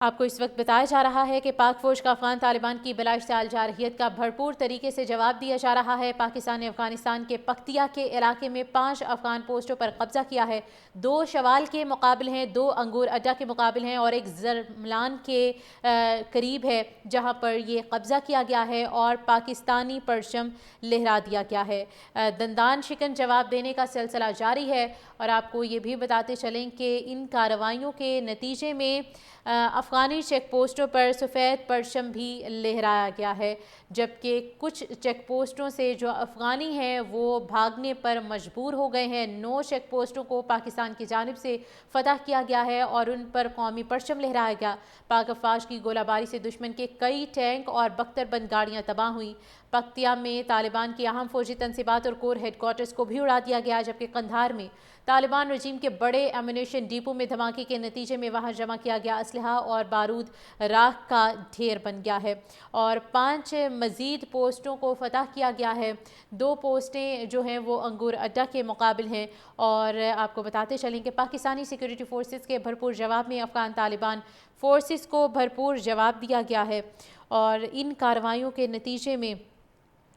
आपको इस वक्त बताया जा रहा है कि पाक फौज का अफगान तालिबान की बिलाइश्तियाल जारहियत का भरपूर तरीके से जवाब दिया जा रहा है। पाकिस्तान ने अफगानिस्तान के पख्तिया के इलाके में 5 अफगान पोस्टों पर कब्जा किया है। 2 शवाल के मुकाबिल हैं, 2 अंगूर अड्डा के मुकाबिल हैं और एक जरमलान के करीब है जहां पर ये कब्जा किया गया है और पाकिस्तानी परचम लहरा दिया गया है। दंदान शिकन जवाब देने का सिलसिला जारी है और आपको ये भी बताते चलें कि इन कार्रवाइयों के नतीजे में अफ़गानी चेक पोस्टों पर सफ़ेद परचम भी लहराया गया है, जबकि कुछ चेक पोस्टों से जो अफ़गानी हैं वो भागने पर मजबूर हो गए हैं। 9 चेक पोस्टों को पाकिस्तान की जानिब से फ़तह किया गया है और उन पर कौमी परचम लहराया गया। पाक अफ़वाज की गोलाबारी से दुश्मन के कई टैंक और बख्तरबंद गाड़ियाँ तबाह हुई। पख्तिया में तालिबान की अहम फौजी तनसीबात और कोर हेडक्वार्टर्स को भी उड़ा दिया गया, जबकि कंधार में तालिबान रजीम के बड़े एमुनेशन डिपो में धमाके के नतीजे में वहां जमा किया गया असलहा और बारूद राख का ढेर बन गया है और 5 मज़ीद पोस्टों को फतह किया गया है। 2 पोस्टें जो हैं वो अंगूर अड्डा के मुकाबिल हैं और आपको बताते चलें कि पाकिस्तानी सिक्योरिटी फोर्सेस के भरपूर जवाब में अफ़गान तालिबान फोर्सेस को भरपूर जवाब दिया गया है और इन कार्रवाइयों के नतीजे में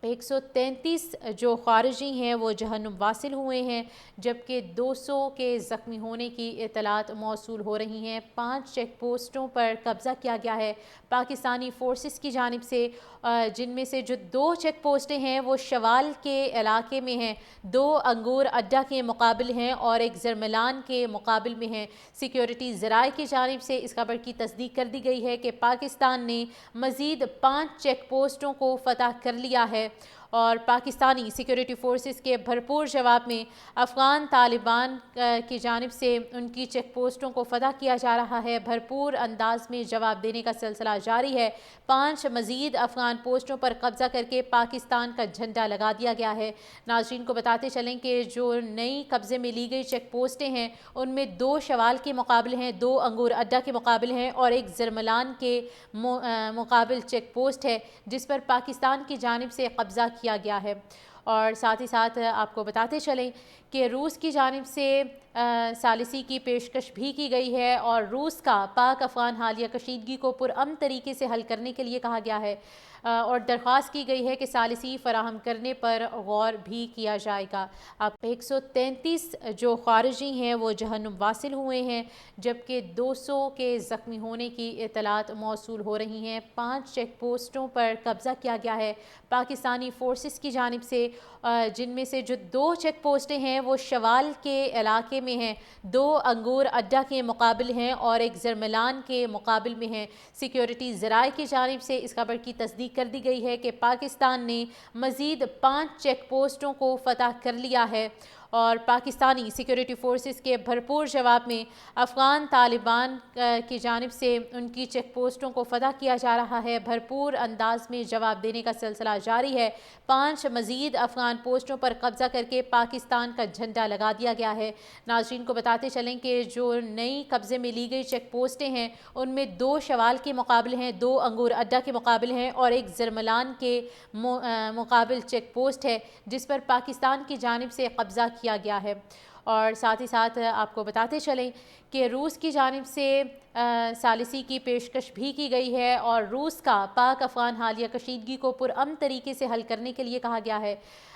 133 जो खारिजी हैं वो जहन्नुम वासिल हुए हैं, जबकि 200 के ज़ख्मी होने की इतलात मौसूल हो रही हैं। 5 चेक पोस्टों पर कब्ज़ा किया गया है पाकिस्तानी फोर्सेस की जानिब से, जिनमें से जो 2 चेक पोस्टें हैं वो शवाल के इलाके में हैं, 2 अंगूर अड्डा के मुकाबिल हैं और एक जरमलान के मुकाबिल में हैं। सिक्योरिटी ज़राए की जानिब से इस खबर की तस्दीक कर दी गई है कि पाकिस्तान ने मज़ीद 5 चेक पोस्टों को फतह कर लिया है और पाकिस्तानी सिक्योरिटी फोर्सेस के भरपूर जवाब में अफ़गान तालिबान की जानिब से उनकी चेक पोस्टों को फतह किया जा रहा है। भरपूर अंदाज में जवाब देने का सिलसिला जारी है। 5 मज़ीद अफ़गान पोस्टों पर कब्ज़ा करके पाकिस्तान का झंडा लगा दिया गया है। नाज़रीन को बताते चलें कि जो नई कब्ज़े में ली गई चेक पोस्टें हैं उनमें 2 शवाल के मुकाबिल हैं, 2 अंगूर अड्डा के मुकाबिल हैं और एक जरमलान के मुकाबिल चेक पोस्ट है जिस पर पाकिस्तान की जानिब से कब्ज़ा किया गया है। और साथ ही साथ आपको बताते चलें कि रूस की जानिब से सालिसी की पेशकश भी की गई है और रूस का पाक अफ़गान हालिया कशीदगी को पुरअमन तरीके से हल करने के लिए कहा गया है और दरख्वास्त की गई है कि सालिसी फराहम करने पर गौर भी किया जाएगा। अब 133 जो खारिजी हैं वो जहन्नुम वासिल हुए हैं, जबकि 200 के ज़ख्मी होने की इतलात मौसूल हो रही हैं। 5 चेक पोस्टों पर कब्ज़ा किया गया है पाकिस्तानी फोर्सेस की जानिब से, जिनमें से जो 2 चेक पोस्टें हैं वो शवाल के इलाके में हैं, 2 अंगूर अड्डा के मुकाबिल हैं और एक जरमलान के मुकाबिल में हैं। सिक्योरिटी ज़राए की जानिब से इस खबर की तस्दीक कर दी गई है कि पाकिस्तान ने मज़ीद 5 चेक पोस्टों को फतह कर लिया है और पाकिस्तानी सिक्योरिटी फोर्सेस के भरपूर जवाब में अफ़गान तालिबान की जानिब से उनकी चेक पोस्टों को फतह किया जा रहा है। भरपूर अंदाज में जवाब देने का सिलसिला जारी है। 5 मज़ीद अफ़गान पोस्टों पर कब्ज़ा करके पाकिस्तान का झंडा लगा दिया गया है। नाज़रीन को बताते चलें कि जो नई कब्ज़े में ली गई चेक पोस्टें हैं उनमें 2 शवाल के मुकाबिल हैं, 2 अंगूर अड्डा के मुकाबिल हैं और एक जरमलान के मुकाबिल चेक पोस्ट है जिस पर पाकिस्तान की जानिब से कब्ज़ा किया गया है। और साथ ही साथ आपको बताते चलें कि रूस की जानिब से सालिसी की पेशकश भी की गई है और रूस का पाक अफ़गान हालिया कशीदगी को पुरअमन तरीके से हल करने के लिए कहा गया है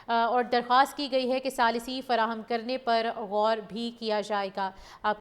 और दरख्वास्त की गई है कि सालिसी फराहम करने पर गौर भी किया जाएगा। आप